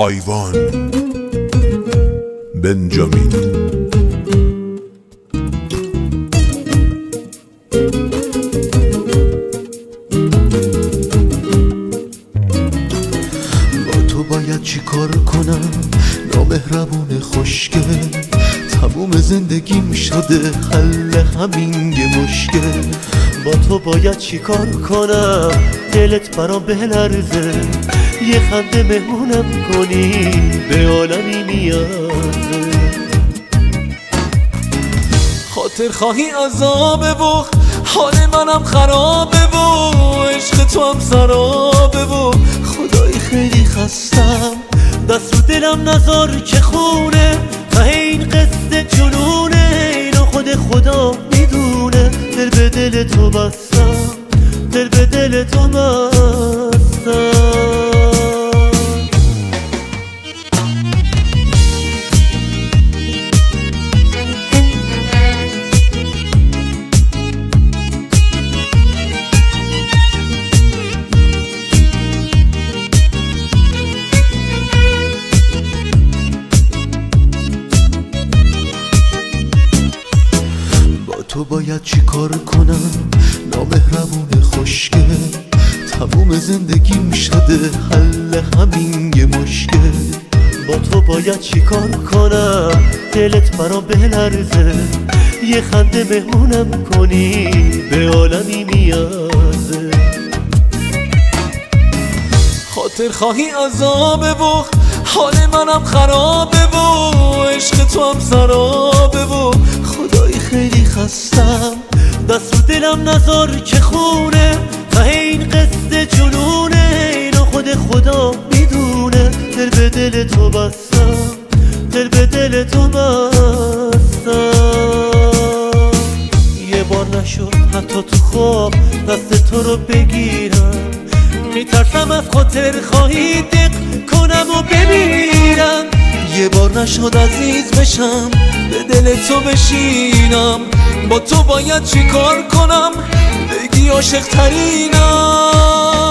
آیوان بنجامین. با تو باید چی کار کنم نامهربون خوشگل، تموم زندگیم شده حل همین یه مشکل. با تو باید چی کار کنم دلت برام بلرزه، یه خنده مهمونم کنی به عالمی نیازه. خاطر خواهی عذابه و حال منم خرابه و عشق تو هم سرابه و خدای خیلی خستم، دست رو دلم نذار که خونه ته این قصه جنونه، اینو خود خدا میدونه. دل به دل تو بستم، دل به دل تو بستم. تو باید چی کار کنم نامهربون خوشگل، تموم زندگیم شده حل همین یه مشکل. با تو باید چی کار کنم دلت برام بلرزه، یه خنده مهمونم کنی به عالمی نیازه. خاطر خواهی عذابه و حال منم خرابه و عشق تو هم سرابه و خدای خیلی خستم، دست رو دلم نذار که خونه ته این قصه جنونه، اینو خود خدا میدونه. دل به دل تو بستم، دل به دل تو بستم. یه بار نشد حتی تو خواب دست تو رو بگیرم، میترسم از خاطر خواهی دق کنم و بمیرم. یه بار نشد عزیز بشم به دل تو بشینم، با تو باید چی کار کنم بگی عاشق ترینم.